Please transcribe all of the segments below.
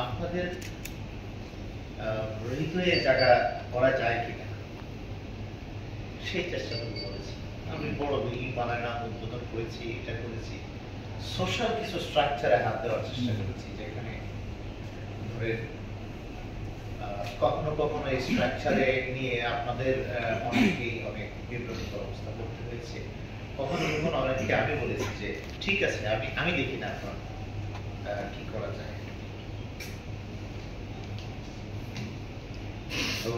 আপনাদের হৃদয়ে জায়গা করা যায় কিনা সেই চেষ্টা করেছি। আমি বড় বিল্ডিং বানালাম, উদ্বোধন করেছি, এটা করেছি, সোশ্যাল কিছু স্ট্রাকচারে হাত দেওয়ার চেষ্টা করেছি, যেখানে ধরে কখনো কখনো এই স্ট্রাকচারে নিয়ে আপনাদের অনেকেই অনেক বিব্রতকর অবস্থা করতে হয়েছে। কখনো কখনো অনেককে আমি বলেছি যে ঠিক আছে, আমি দেখি না এখন কি করা যায়। তো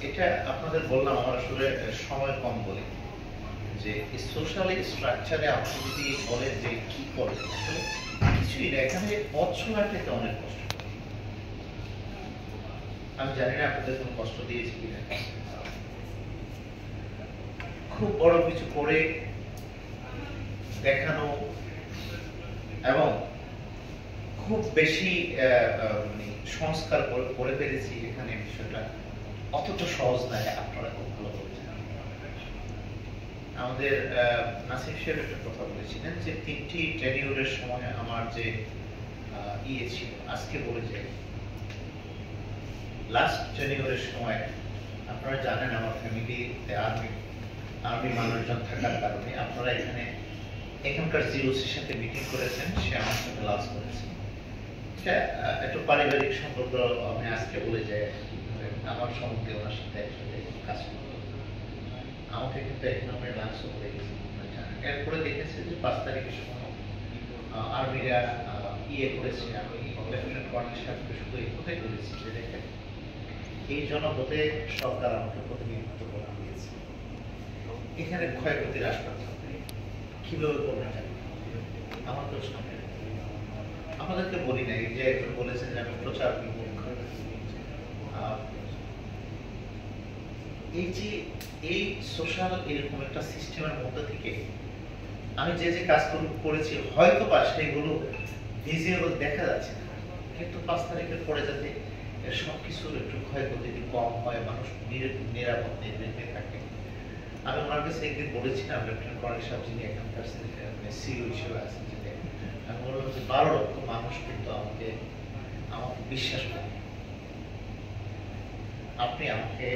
এটা আপনাদের বললাম, আমার আসলে সময় কম বলে যে সোশ্যাল স্ট্রাকচারে আপনি যদি বলেন যে কি করে, আসলে কিছুই না, এখানে পথ চলাটাতে অনেক কষ্ট। আমি জানি না আপনাদের কোনো কষ্ট দিয়েছি কিনা। খুব বড় কিছু করে দেখানো এবং খুব বেশি সংস্কার করে ফেলেছি, এখানে বিষয়টা অতটা সহজ নয়। আপনারা খুব ভালো বলছেন। আমাদের নাসির সাহেব একটা কথা বলেছিলেন যে 3টি টেনিউরের সময় আমার যে ইয়ে ছিল, আজকে বলে যে লাস্ট টেনিউরের সময় আপনারা জানেন আমার ফ্যামিলিতে আর্মি মানুষজন থাকার কারণে আপনারা এখানকার জিওসির সাথে মিটিং করেছেন, সে আমার সাথে লাঞ্চ করেছে। একটু পারিবারিক সম্পর্ক আমি আজকে বলে যাই, আমার সম্বন্ধে ওনার সাথে একসাথে কাজ করতে আমাকে কিন্তু এখন আমরা লাঞ্চও করে গেছি। এরপরে দেখেছে যে 5 তারিখের সময় আর্মিরা ইয়ে করেছে, আমি লেফটেন্যান্ট কর্নেল সাহেবকে শুধু এই কথাই বলেছি যে দেখেন এই জনপথে সরকার আমাকে প্রতিনিধিত্ব করা হয়েছে, এখানে ক্ষয়ক্ষতির আশঙ্কা থাকবে, কিভাবে করবে আমার প্রশ্ন। আমাদেরকে বলি নাই যে একজন বলেছেন যে আমি প্রচার করব। এই যে এই সোশ্যাল এরকম একটা সিস্টেমের মধ্যে থেকে আমি যে যে কাজগুলো করেছি হয়তো বা সেগুলো ভিজিবল দেখা যাচ্ছে না, কিন্তু 5 তারিখের পরে যাতে সবকিছুর একটু ক্ষয়ক্ষতি কম হয়, মানুষ নিরাপদ নির্বিঘ্নে থাকে। আমি ওনার কাছে একদিন বলেছিলাম, লেফটেন্যান্ট কর্নেল সাহেব যিনি এখানকার সিইও হিসেবে আছেন, যে আমি বললাম যে 12 লক্ষ মানুষ কিন্তু আমাকে বিশ্বাস করে। আপনি আমাকে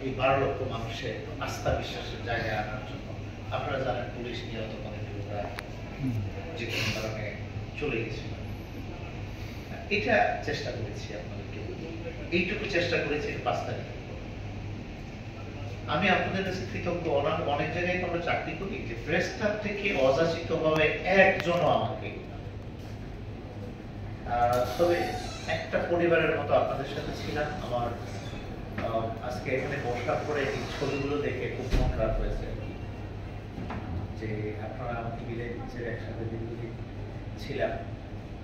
এই 12 লক্ষ মানুষের আস্থা বিশ্বাসের জায়গায় আনার জন্য, আপনারা জানেন পুলিশ নিহত অনেক লোকরা যে কোনো কারণে চলে গেছিল, এটা চেষ্টা করেছি আপনাদেরকে, এইটুকু চেষ্টা করেছি 5 তারিখ। আমি আপনাদের কাছে কৃতজ্ঞ। অনেক জায়গায় আমরা চাকরি করি যে প্রেসটার থেকে অযাচিত ভাবে একজনও আমাকে, তবে একটা পরিবারের মতো আপনাদের সাথে ছিলাম। আমার আজকে এখানে বসার পরে এই ছবিগুলো দেখে খুব মন খারাপ হয়েছে যে আপনারা আমাকে বিদায় দিচ্ছেন, একসাথে দীর্ঘদিন ছিলাম।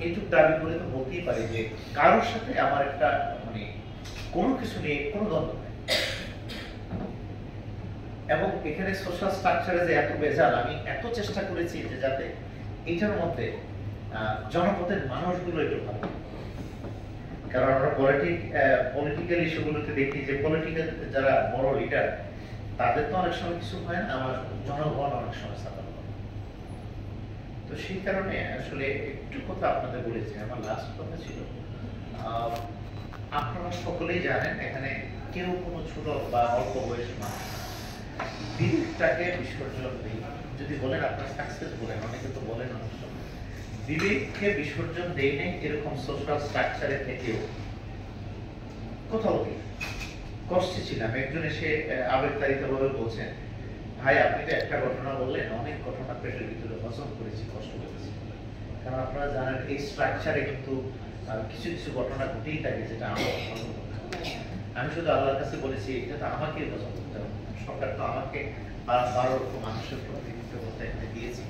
এইটুকু দাবি করে তো বলতেই পারি যে কারোর সাথে আমার একটা কোনো কিছু নিয়ে কোনো দ্বন্দ্ব নেই। এবং এখানে সোশ্যাল স্ট্রাকচারে যে এত বেজাল, আমি এত চেষ্টা করেছি যে যাতে এইটার মধ্যে জনপথের মানুষগুলো একটু ভালো, কারণ আমরা পলিটিক্যাল ইস্যুগুলোতে দেখি যে পলিটিক্যাল যারা বড় লিডার তাদের তো অনেক সময় কিছু হয় না, আমার জনগণ অনেক সময় সাধারণ। তো সেই কারণে আসলে একটু কথা আপনাদের বলেছি। আমার লাস্ট কথা ছিল, আপনারা সকলেই জানেন এখানে কেউ কোনো ছোট বা অল্প বয়সী মানুষ বিবেকটাকে বিসর্জন দেই। যদি বলেন আপনার সাকসেস বলেন, অনেকে তো বলেন অনেক সময় বিবেককে বিসর্জন দেই নেই, এরকম সোশ্যাল স্ট্রাকচারে থেকেও কোথাও দিই কষ্টে ছিলাম। একজন এসে আবেগতাড়িত ভাবে বলছেন, ভাই আপনি তো একটা ঘটনা বললেন, অনেক ঘটনা পেটের ভিতরে হজম করেছি, কষ্ট করেছি। কারণ আপনারা জানেন এই স্ট্রাকচারে কিন্তু কিছু কিছু ঘটনা ঘটেই থাকে যেটা আমার হজম করতে হবে। আমি শুধু আল্লাহর কাছে বলেছি এটা তো আমাকেই হজম করতে হবে। সরকার তো আমাকে 12 লক্ষ মানুষের প্রতিনিধিত্ব করতে দিয়েছি।